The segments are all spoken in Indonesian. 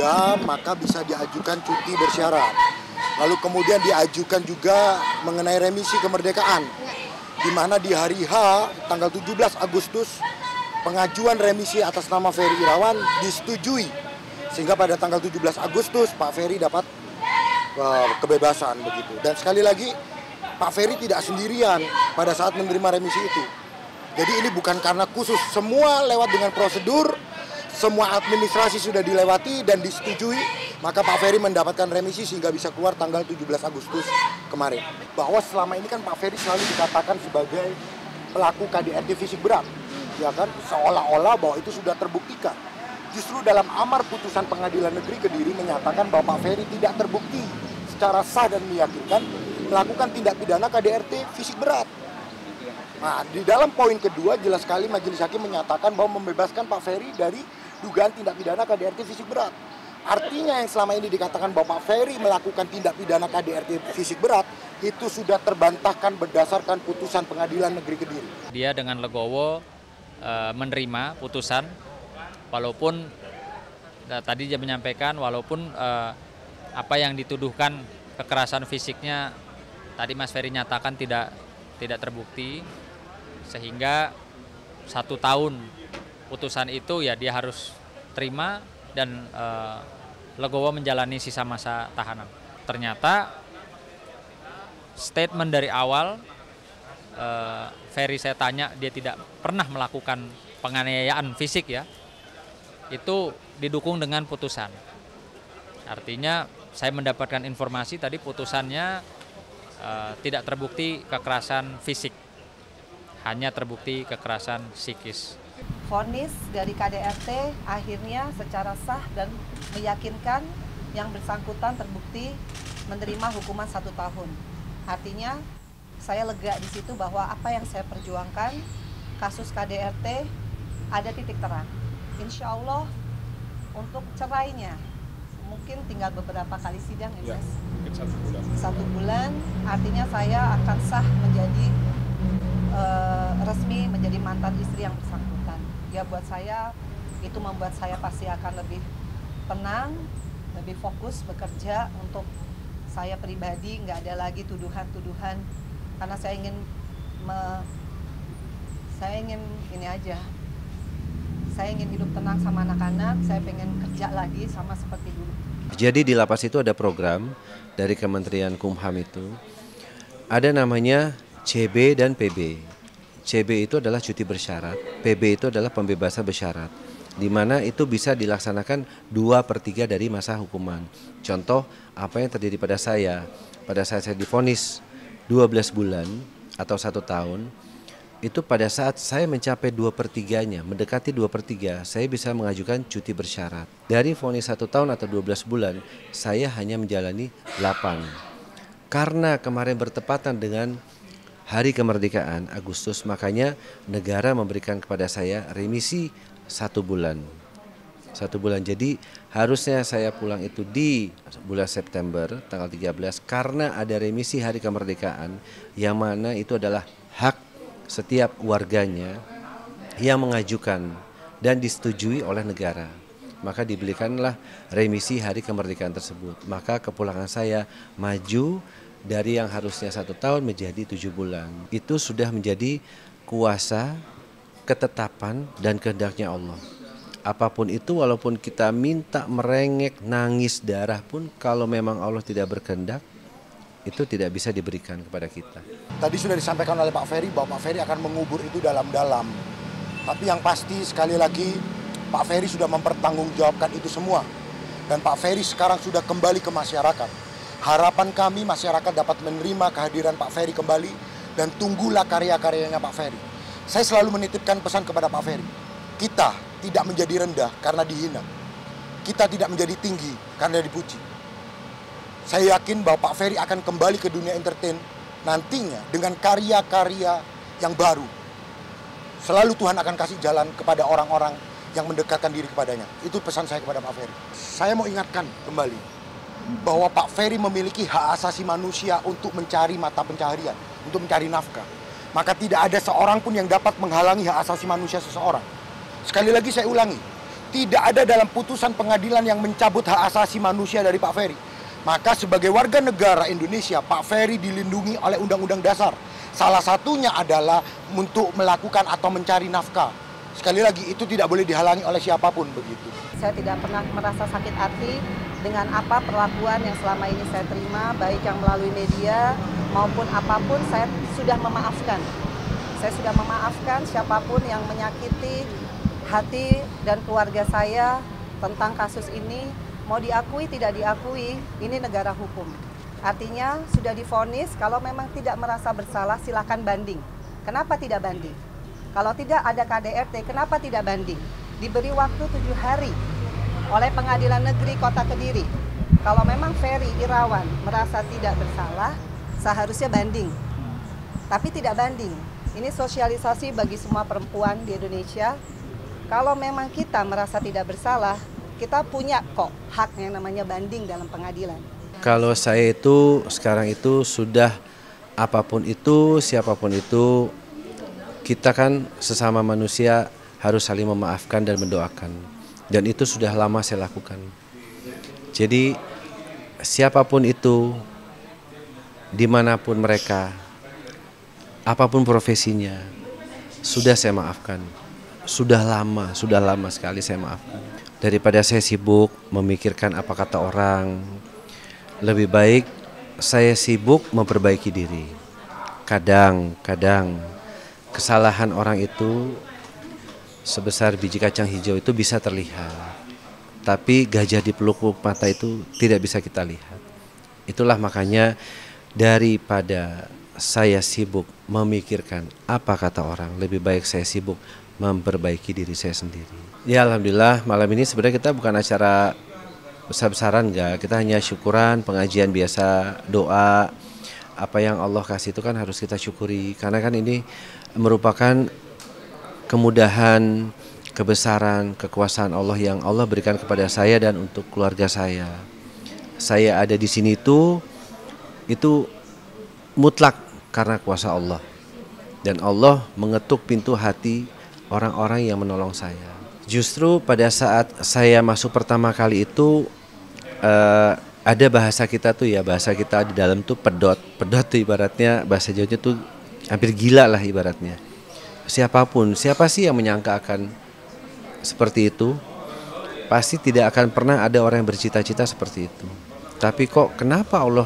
ada, maka bisa diajukan cuti bersyarat. Lalu kemudian diajukan juga mengenai remisi kemerdekaan, di mana di hari H, tanggal 17 Agustus, pengajuan remisi atas nama Ferry Irawan disetujui. Sehingga pada tanggal 17 Agustus, Pak Ferry dapat kebebasan begitu. Dan sekali lagi, Pak Ferry tidak sendirian pada saat menerima remisi itu. Jadi ini bukan karena khusus, semua lewat dengan prosedur, semua administrasi sudah dilewati dan disetujui, maka Pak Ferry mendapatkan remisi sehingga bisa keluar tanggal 17 Agustus kemarin. Bahwa selama ini kan Pak Ferry selalu dikatakan sebagai pelaku KDRT fisik berat, ya kan? Seolah-olah bahwa itu sudah terbuktikan. Justru dalam amar putusan Pengadilan Negeri Kediri menyatakan bahwa Pak Ferry tidak terbukti secara sah dan meyakinkan melakukan tindak pidana KDRT fisik berat. Nah, di dalam poin kedua jelas sekali majelis hakim menyatakan bahwa membebaskan Pak Ferry dari dugaan tindak pidana KDRT fisik berat. Artinya yang selama ini dikatakan bahwa Pak Ferry melakukan tindak pidana KDRT fisik berat itu sudah terbantahkan berdasarkan putusan Pengadilan Negeri Kediri. Dia dengan legowo menerima putusan, walaupun tadi dia menyampaikan walaupun apa yang dituduhkan kekerasan fisiknya tadi Mas Ferry nyatakan tidak terbukti, sehingga 1 tahun putusan itu ya dia harus terima dan legowo menjalani sisa masa tahanan. Ternyata statement dari awal Ferry saya tanya dia tidak pernah melakukan penganiayaan fisik ya, itu didukung dengan putusan. Artinya saya mendapatkan informasi tadi putusannya tidak terbukti kekerasan fisik, hanya terbukti kekerasan psikis. Vonis dari KDRT akhirnya secara sah dan meyakinkan yang bersangkutan terbukti menerima hukuman 1 tahun. Artinya saya lega di situ bahwa apa yang saya perjuangkan, kasus KDRT ada titik terang. Insya Allah untuk cerainya mungkin tinggal beberapa kali sidang ya, Mas? Mungkin 1 bulan. 1 bulan, artinya saya akan sah menjadi resmi menjadi mantan istri yang bersangkutan. Ya buat saya itu membuat saya pasti akan lebih tenang, lebih fokus bekerja untuk saya pribadi, nggak ada lagi tuduhan-tuduhan karena saya ingin ini aja. Saya ingin hidup tenang sama anak-anak, saya pengen kerja lagi sama seperti dulu. Jadi di lapas itu ada program dari Kementerian Kumham itu, ada namanya CB dan PB. CB itu adalah cuti bersyarat, PB itu adalah pembebasan bersyarat, di mana itu bisa dilaksanakan 2/3 dari masa hukuman. Contoh apa yang terjadi pada saat saya divonis 12 bulan atau 1 tahun, itu pada saat saya mencapai 2/3-nya, mendekati 2/3, saya bisa mengajukan cuti bersyarat. Dari vonis 1 tahun atau 12 bulan, saya hanya menjalani 8. Karena kemarin bertepatan dengan Hari Kemerdekaan Agustus, makanya negara memberikan kepada saya remisi 1 bulan. 1 bulan, jadi harusnya saya pulang itu di bulan September tanggal 13 karena ada remisi Hari Kemerdekaan yang mana itu adalah hak setiap warganya yang mengajukan dan disetujui oleh negara. Maka diberikanlah remisi Hari Kemerdekaan tersebut. Maka kepulangan saya maju dari yang harusnya 1 tahun menjadi 7 bulan. Itu sudah menjadi kuasa, ketetapan dan kehendaknya Allah. Apapun itu, walaupun kita minta merengek, nangis darah pun, kalau memang Allah tidak berkehendak, itu tidak bisa diberikan kepada kita. Tadi sudah disampaikan oleh Pak Ferry bahwa Pak Ferry akan mengubur itu dalam-dalam. Tapi yang pasti sekali lagi Pak Ferry sudah mempertanggungjawabkan itu semua. Dan Pak Ferry sekarang sudah kembali ke masyarakat. Harapan kami masyarakat dapat menerima kehadiran Pak Ferry kembali dan tunggulah karya-karyanya Pak Ferry. Saya selalu menitipkan pesan kepada Pak Ferry. Kita tidak menjadi rendah karena dihina. Kita tidak menjadi tinggi karena dipuji. Saya yakin bahwa Pak Ferry akan kembali ke dunia entertain nantinya dengan karya-karya yang baru. Selalu Tuhan akan kasih jalan kepada orang-orang yang mendekatkan diri kepadanya. Itu pesan saya kepada Pak Ferry. Saya mau ingatkan kembali bahwa Pak Ferry memiliki hak asasi manusia untuk mencari mata pencaharian, untuk mencari nafkah. Maka tidak ada seorang pun yang dapat menghalangi hak asasi manusia seseorang. Sekali lagi saya ulangi, Tidak ada dalam putusan pengadilan yang mencabut hak asasi manusia dari Pak Ferry. Maka sebagai warga negara Indonesia, Pak Ferry dilindungi oleh Undang-Undang Dasar. Salah satunya adalah untuk melakukan atau mencari nafkah. Sekali lagi, itu tidak boleh dihalangi oleh siapapun begitu. Saya tidak pernah merasa sakit hati dengan apa perlakuan yang selama ini saya terima, baik yang melalui media maupun apapun, saya sudah memaafkan. Saya sudah memaafkan siapapun yang menyakiti hati dan keluarga saya tentang kasus ini. Mau diakui tidak diakui, ini negara hukum. Artinya sudah divonis, kalau memang tidak merasa bersalah silakan banding. Kenapa tidak banding? Kalau tidak ada KDRT, kenapa tidak banding? Diberi waktu 7 hari oleh Pengadilan Negeri Kota Kediri. Kalau memang Ferry Irawan merasa tidak bersalah, seharusnya banding. Tapi tidak banding. Ini sosialisasi bagi semua perempuan di Indonesia. Kalau memang kita merasa tidak bersalah, kita punya kok hak yang namanya banding dalam pengadilan. Kalau saya itu sekarang itu sudah apapun itu, siapapun itu, kita kan sesama manusia harus saling memaafkan dan mendoakan. Dan itu sudah lama saya lakukan. Jadi siapapun itu, dimanapun mereka, apapun profesinya, sudah saya maafkan. Sudah lama sekali saya maafkan. Daripada saya sibuk memikirkan apa kata orang, lebih baik saya sibuk memperbaiki diri. Kadang kesalahan orang itu sebesar biji kacang hijau itu bisa terlihat. Tapi gajah di pelupuk mata itu tidak bisa kita lihat. Itulah makanya daripada saya sibuk memikirkan apa kata orang, lebih baik saya sibuk memperbaiki diri saya sendiri. Ya alhamdulillah malam ini sebenarnya kita bukan acara besar-besaran enggak, kita hanya syukuran, pengajian biasa, doa. Apa yang Allah kasih itu kan harus kita syukuri, karena kan ini merupakan kemudahan, kebesaran, kekuasaan Allah yang Allah berikan kepada saya dan untuk keluarga saya. Saya ada di sini itu mutlak karena kuasa Allah. Dan Allah mengetuk pintu hati orang-orang yang menolong saya. Justru pada saat saya masuk pertama kali itu ada bahasa kita tuh ya, bahasa kita di dalam tuh pedot. Pedot tuh ibaratnya bahasa Jawanya tuh hampir gila lah ibaratnya. Siapa sih yang menyangka akan seperti itu? Pasti tidak akan pernah ada orang yang bercita-cita seperti itu. Tapi kok kenapa Allah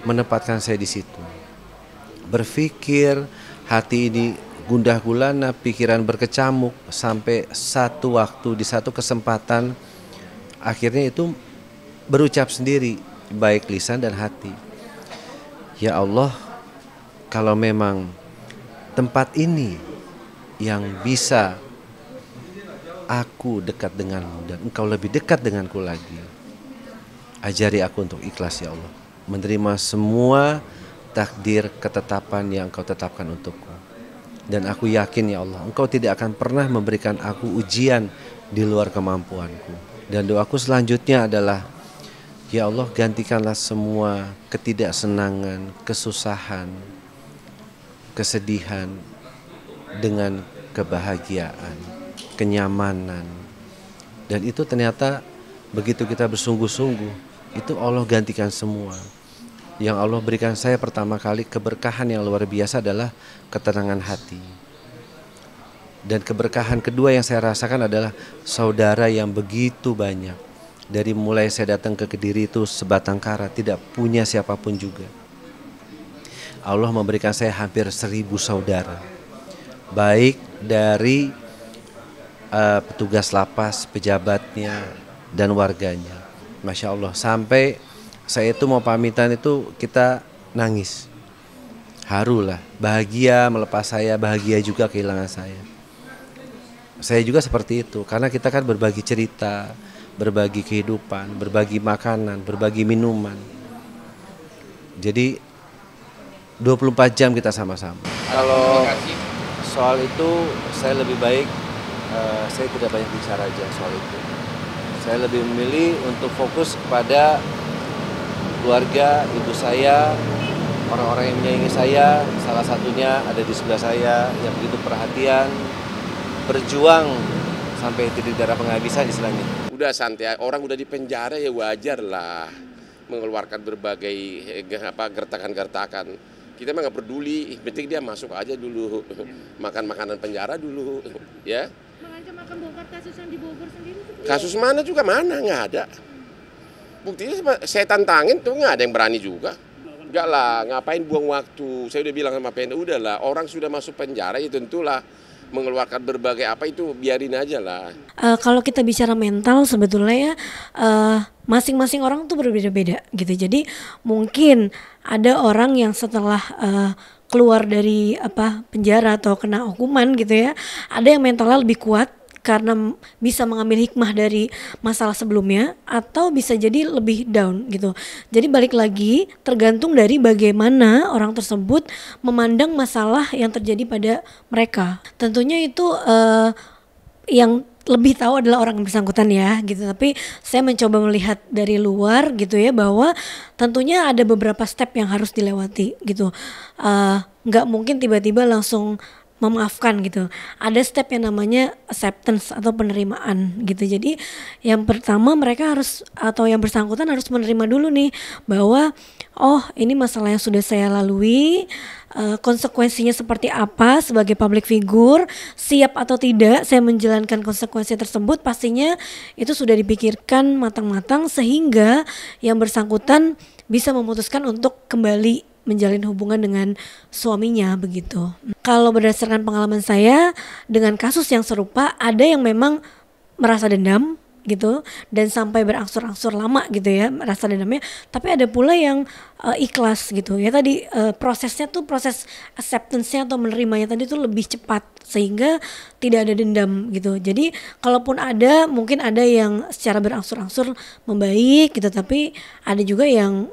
menempatkan saya di situ? Berpikir, hati ini gundah gulana, pikiran berkecamuk, sampai satu waktu di satu kesempatan akhirnya itu berucap sendiri, baik lisan dan hati. Ya Allah, kalau memang tempat ini yang bisa aku dekat denganmu dan engkau lebih dekat denganku lagi, ajari aku untuk ikhlas ya Allah, menerima semua takdir ketetapan yang engkau tetapkan untukku. Dan aku yakin ya Allah, engkau tidak akan pernah memberikan aku ujian di luar kemampuanku. Dan doaku selanjutnya adalah, ya Allah, gantikanlah semua ketidaksenangan, kesusahan, kesedihan dengan kebahagiaan, kenyamanan. Dan itu ternyata begitu kita bersungguh-sungguh, itu Allah gantikan semua. Yang Allah berikan saya pertama kali keberkahan yang luar biasa adalah ketenangan hati. Dan keberkahan kedua yang saya rasakan adalah saudara yang begitu banyak. Dari mulai saya datang ke Kediri itu sebatang kara, tidak punya siapapun juga. Allah memberikan saya hampir 1000 saudara. Baik dari petugas lapas, pejabatnya, dan warganya. Masya Allah, sampai saya itu mau pamitan itu kita nangis. Haru lah, bahagia melepas saya, bahagia juga kehilangan saya. Saya juga seperti itu, karena kita kan berbagi cerita, berbagi kehidupan, berbagi makanan, berbagi minuman. Jadi 24 jam kita sama-sama. Kalau soal itu saya lebih baik, saya tidak banyak bicara aja soal itu. Saya lebih memilih untuk fokus kepada keluarga, ibu saya, orang-orang yang menyayangi saya, salah satunya ada di sebelah saya yang begitu perhatian, berjuang sampai titik darah penghabisan istilahnya. Udah santai, orang udah di penjara ya wajar lah mengeluarkan berbagai gertakan-gertakan. Kita mah nggak peduli, penting dia masuk aja dulu, makan makanan penjara dulu, ya. Mengancam akan bongkar kasus yang di Bogor sendiri? Kasus mana juga mana, nggak ada. Buktinya saya tantangin tuh nggak ada yang berani juga. Enggak lah, ngapain buang waktu. Saya udah bilang sama PNU, udahlah orang sudah masuk penjara ya tentulah mengeluarkan berbagai apa itu biarin aja lah. Kalau kita bicara mental sebetulnya ya masing-masing orang tuh berbeda-beda gitu. Jadi mungkin ada orang yang setelah keluar dari penjara atau kena hukuman gitu ya, ada yang mentalnya lebih kuat karena bisa mengambil hikmah dari masalah sebelumnya, atau bisa jadi lebih down gitu. Jadi balik lagi tergantung dari bagaimana orang tersebut memandang masalah yang terjadi pada mereka. Tentunya itu yang lebih tahu adalah orang yang bersangkutan ya gitu. Tapi saya mencoba melihat dari luar gitu ya, bahwa tentunya ada beberapa step yang harus dilewati gitu. Nggak mungkin tiba-tiba langsung memaafkan gitu. Ada step yang namanya acceptance atau penerimaan gitu. Jadi yang pertama mereka harus, atau yang bersangkutan harus menerima dulu nih bahwa oh ini masalah yang sudah saya lalui, konsekuensinya seperti apa sebagai public figure, siap atau tidak saya menjalankan konsekuensi tersebut, pastinya itu sudah dipikirkan matang-matang sehingga yang bersangkutan bisa memutuskan untuk kembali menjalin hubungan dengan suaminya begitu. Kalau berdasarkan pengalaman saya dengan kasus yang serupa, ada yang memang merasa dendam gitu dan sampai berangsur-angsur lama gitu ya rasa dendamnya, tapi ada pula yang ikhlas gitu ya. Tadi prosesnya tuh, proses acceptance-nya atau menerimanya tadi tuh lebih cepat sehingga tidak ada dendam gitu. Jadi kalaupun ada, mungkin ada yang secara berangsur-angsur membaik gitu, tapi ada juga yang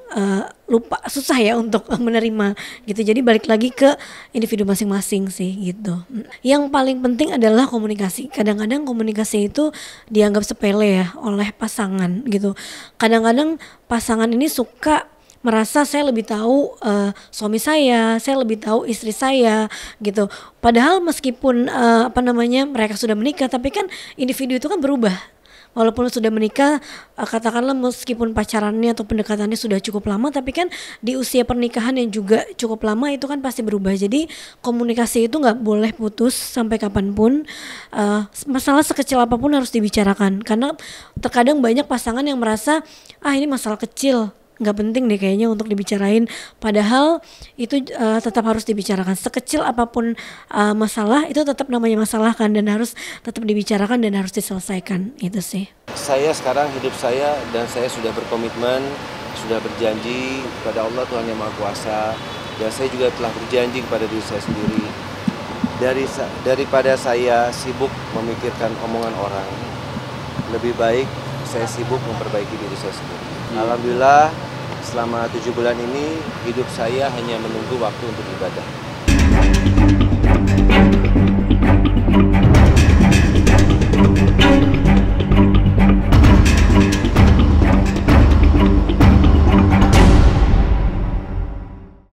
lupa, susah ya untuk menerima gitu. Jadi balik lagi ke individu masing-masing sih gitu. Yang paling penting adalah komunikasi. Kadang-kadang komunikasi itu dianggap sepele ya oleh pasangan gitu. Kadang-kadang pasangan ini suka merasa saya lebih tahu suami saya lebih tahu istri saya gitu. Padahal meskipun mereka sudah menikah, tapi kan individu itu kan berubah. Walaupun sudah menikah, katakanlah meskipun pacarannya atau pendekatannya sudah cukup lama, tapi kan di usia pernikahan yang juga cukup lama itu kan pasti berubah. Jadi komunikasi itu nggak boleh putus sampai kapanpun. Masalah sekecil apapun harus dibicarakan, karena terkadang banyak pasangan yang merasa ini masalah kecil, nggak penting deh kayaknya untuk dibicarain, padahal itu tetap harus dibicarakan. Sekecil apapun masalah itu tetap namanya masalah kan, dan harus tetap dibicarakan dan harus diselesaikan. Itu sih. Saya sekarang hidup saya, dan saya sudah berkomitmen, sudah berjanji kepada Allah Tuhan Yang Maha Kuasa, dan saya juga telah berjanji kepada diri saya sendiri, daripada saya sibuk memikirkan omongan orang, lebih baik saya sibuk memperbaiki diri saya sendiri. Alhamdulillah selama 7 bulan ini hidup saya hanya menunggu waktu untuk ibadah.